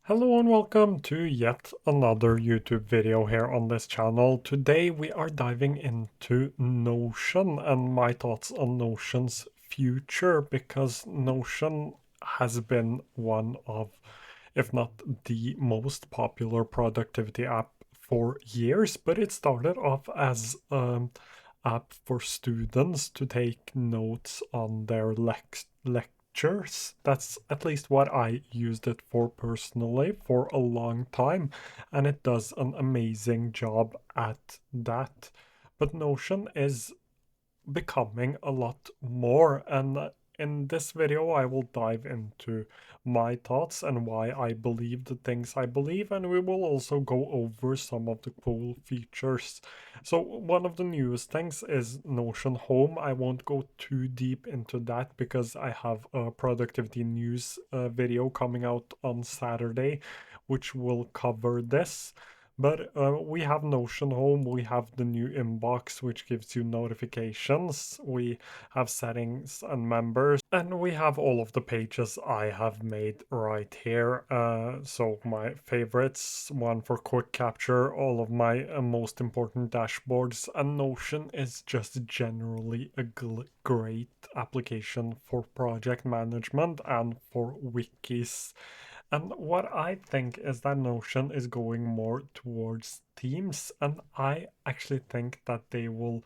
Hello and welcome to yet another YouTube video here on this channel. Today we are diving into Notion and my thoughts on Notion's future, because Notion has been one of, if not the most popular productivity app for years, but it started off as an app for students to take notes on their lectures. That's at least what I used it for personally for a long time, and it does an amazing job at that. But Notion is becoming a lot more, and in this video I will dive into my thoughts and why I believe the things I believe, and we will also go over some of the cool features. So one of the newest things is Notion Home. I won't go too deep into that because I have a productivity news video coming out on Saturday which will cover this. But we have Notion Home, we have the new inbox, which gives you notifications. We have settings and members, and we have all of the pages I have made right here. So my favorites, one for quick capture, all of my most important dashboards, and Notion is just generally a great application for project management and for wikis. And what I think is that Notion is going more towards themes, and I actually think that they will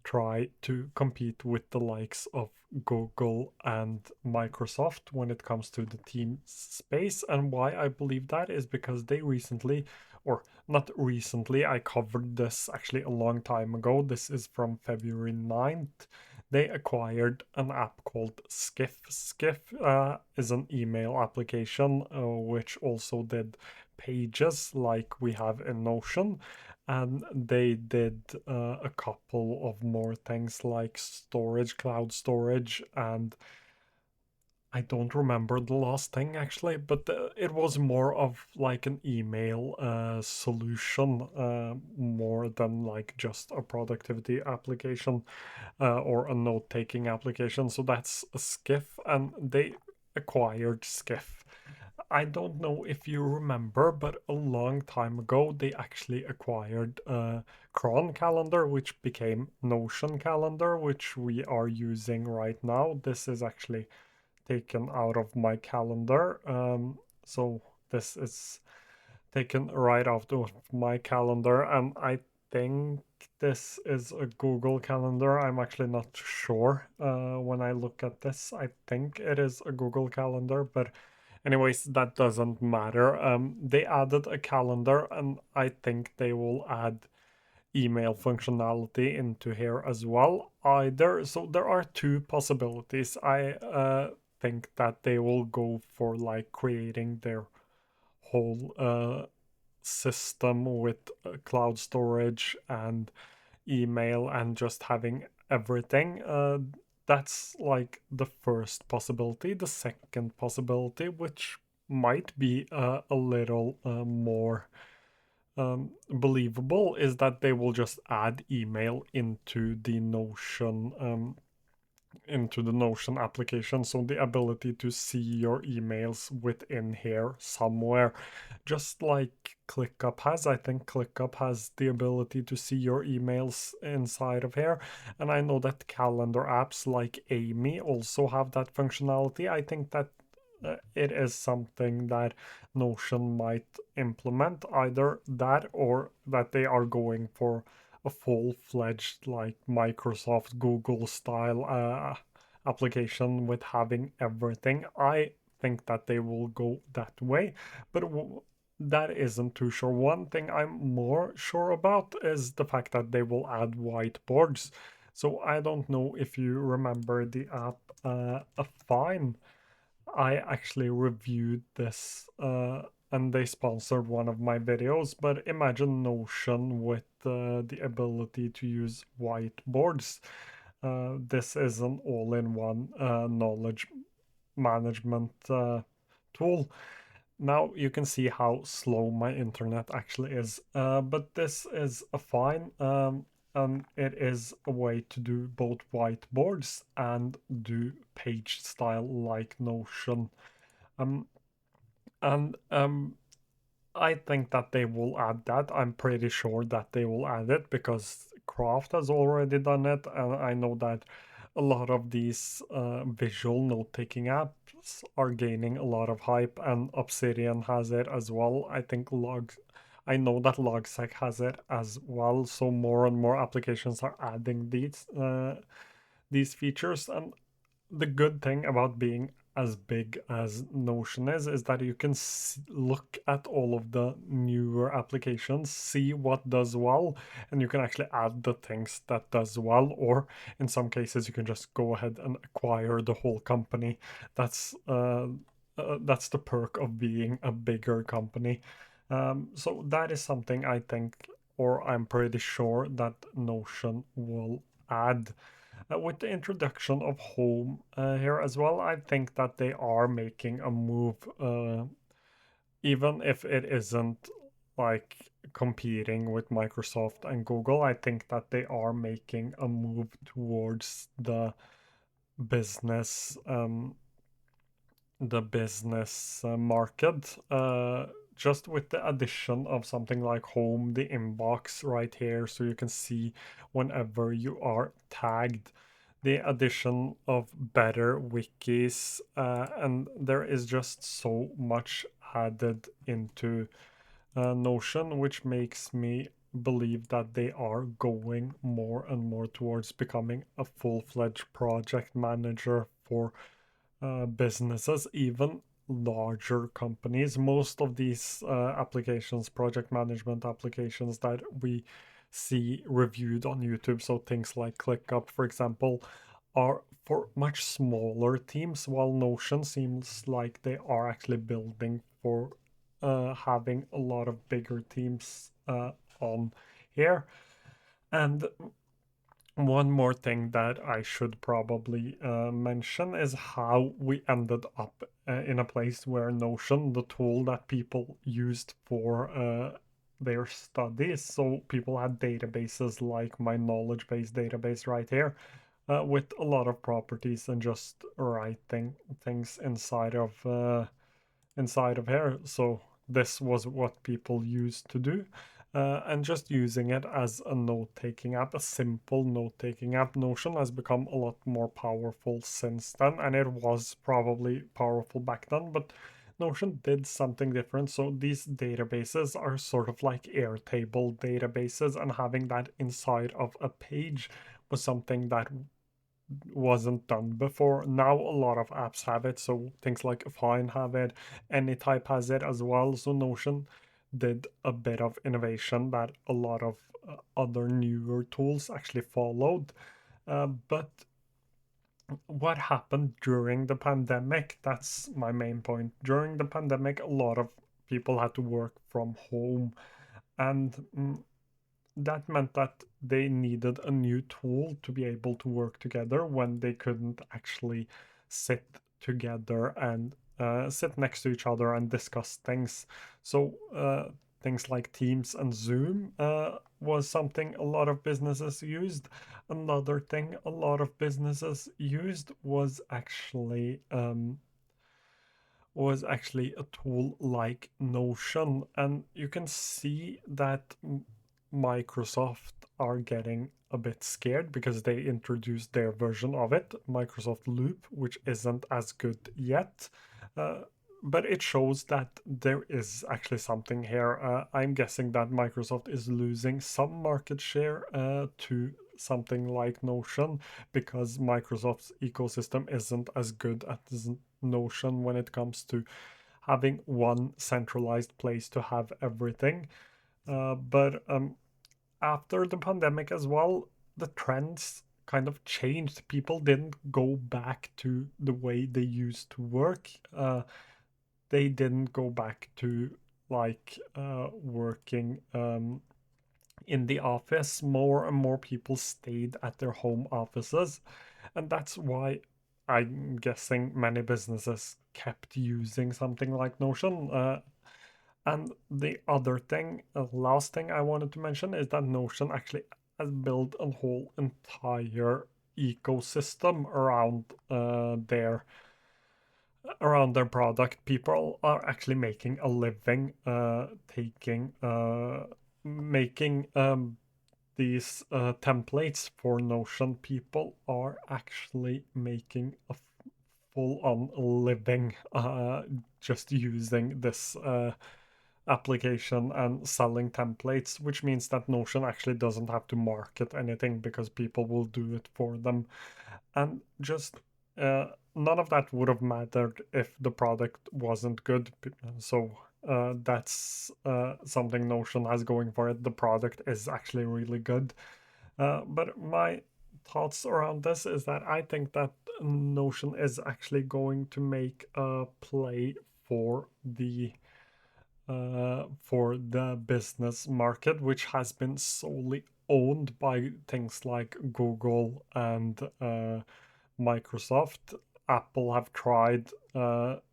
try to compete with the likes of Google and Microsoft when it comes to the theme space. And why I believe that is because they recently, or not recently, I covered this actually a long time ago. This is from February 9th. They acquired an app called Skiff. Skiff is an email application which also did pages like we have in Notion, and they did a couple of more things like storage, cloud storage, and I don't remember the last thing actually, but it was more of like an email solution, more than like just a productivity application or a note-taking application. So that's a Skiff, and they acquired Skiff. I don't know if you remember, but a long time ago they actually acquired Cron Calendar, which became Notion Calendar, which we are using right now. This is actually taken out of my calendar. So this is taken right out of my calendar, and I think this is a Google Calendar. I'm actually not sure when I look at this. I think it is a Google Calendar, but anyways, that doesn't matter. They added a calendar, and I think they will add email functionality into here as well. Either, so there are two possibilities. I think that they will go for like creating their whole system with cloud storage and email and just having everything. That's like the first possibility. The second possibility, which might be a little more believable, is that they will just add email into the Notion application, so the ability to see your emails within here somewhere, just like ClickUp has. I think ClickUp has the ability to see your emails inside of here, and I know that calendar apps like Amy also have that functionality. I think that it is something that Notion might implement, either that or that they are going for a full-fledged like Microsoft Google style application with having everything. I think that they will go that way, but that isn't too sure. One thing I'm more sure about is the fact that they will add whiteboards. So I don't know if you remember the app Affine. I actually reviewed this and they sponsored one of my videos, but imagine Notion with the ability to use whiteboards. This is an all-in-one knowledge management tool. Now you can see how slow my internet actually is, but this is a fine. And it is a way to do both whiteboards and do page style like Notion. Um, And I think that they will add that. I'm pretty sure that they will add it because Craft has already done it, and I know that a lot of these visual note-taking apps are gaining a lot of hype, and Obsidian has it as well. I know that Logseq has it as well, so more and more applications are adding these features. And the good thing about being as big as Notion is that you can look at all of the newer applications, see what does well, and you can actually add the things that does well, or in some cases you can just go ahead and acquire the whole company. That's that's the perk of being a bigger company. So that is something I think, or I'm pretty sure that Notion will add. With the introduction of Home here as well, I think that they are making a move, even if it isn't like competing with Microsoft and Google. I think that they are making a move towards business, the business market. Just with the addition of something like Home, the inbox right here, so you can see whenever you are tagged, the addition of better wikis, and there is just so much added into Notion, which makes me believe that they are going more and more towards becoming a full-fledged project manager for businesses, even larger companies. Most of these applications, project management applications that we see reviewed on YouTube, so things like ClickUp, for example, are for much smaller teams, while Notion seems like they are actually building for having a lot of bigger teams on here. And one more thing that I should probably mention is how we ended up in a place where Notion, the tool that people used for their studies, so people had databases like my knowledge base database right here, with a lot of properties and just writing things inside of here. So this was what people used to do. And just using it as a note-taking app, a simple note-taking app. Notion has become a lot more powerful since then, and it was probably powerful back then, but Notion did something different. So these databases are sort of like Airtable databases, and having that inside of a page was something that wasn't done before. Now a lot of apps have it, so things like Fine have it, Anytype has it as well. So Notion did a bit of innovation that a lot of other newer tools actually followed. But what happened during the pandemic? That's my main point. During the pandemic, a lot of people had to work from home, and that meant that they needed a new tool to be able to work together when they couldn't actually sit together and sit next to each other and discuss things. So things like Teams and Zoom was something a lot of businesses used. Another thing a lot of businesses used was actually a tool like Notion. And you can see that Microsoft are getting a bit scared because they introduced their version of it, Microsoft Loop, which isn't as good yet. Uh, but it shows that there is actually something here. I'm guessing that Microsoft is losing some market share to something like Notion because Microsoft's ecosystem isn't as good as Notion when it comes to having one centralized place to have everything. But after the pandemic as well, the trends kind of changed. People didn't go back to the way they used to work. They didn't go back to working in the office. More and more people stayed at their home offices, and that's why I'm guessing many businesses kept using something like Notion. And the other thing, last thing I wanted to mention is that Notion actually has built a whole entire ecosystem around there. around their product. People are actually making a living taking making these templates for Notion. People are actually making a full-on living just using this application and selling templates, which means that Notion actually doesn't have to market anything because people will do it for them. And just none of that would have mattered if the product wasn't good. So that's something Notion has going for it. The product is actually really good. But my thoughts around this is that I think that Notion is actually going to make a play for the business market, which has been solely owned by things like Google and Microsoft. Apple have tried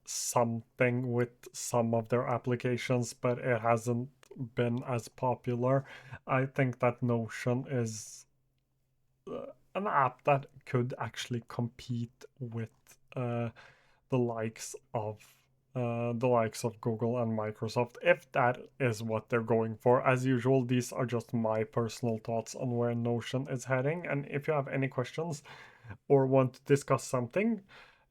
something with some of their applications, but it hasn't been as popular. I think that Notion is an app that could actually compete with uh, the likes of Google and Microsoft, if that is what they're going for. As usual, these are just my personal thoughts on where Notion is heading. And if you have any questions or want to discuss something,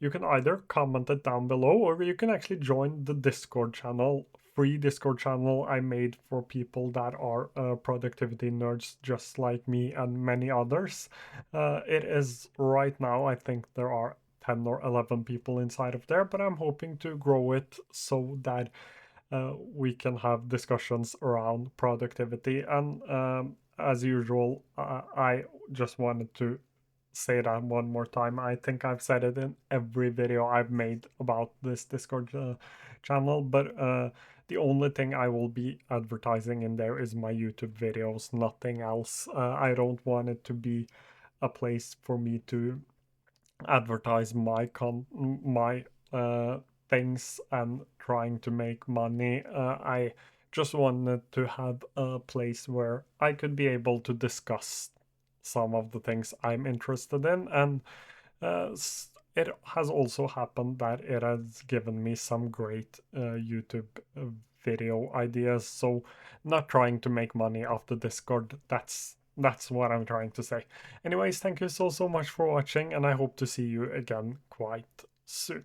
you can either comment it down below or you can actually join the Discord channel, free Discord channel I made for people that are productivity nerds just like me and many others. It is right now, I think there are 10 or 11 people inside of there, but I'm hoping to grow it so that we can have discussions around productivity. And as usual, I just wanted to say that one more time. I think I've said it in every video I've made about this Discord channel, but the only thing I will be advertising in there is my YouTube videos, nothing else. I don't want it to be a place for me to advertise my things and trying to make money. I just wanted to have a place where I could be able to discuss some of the things I'm interested in, and it has also happened that it has given me some great YouTube video ideas. So, not trying to make money off the Discord. That's what I'm trying to say. Anyways, thank you so much for watching, and I hope to see you again quite soon.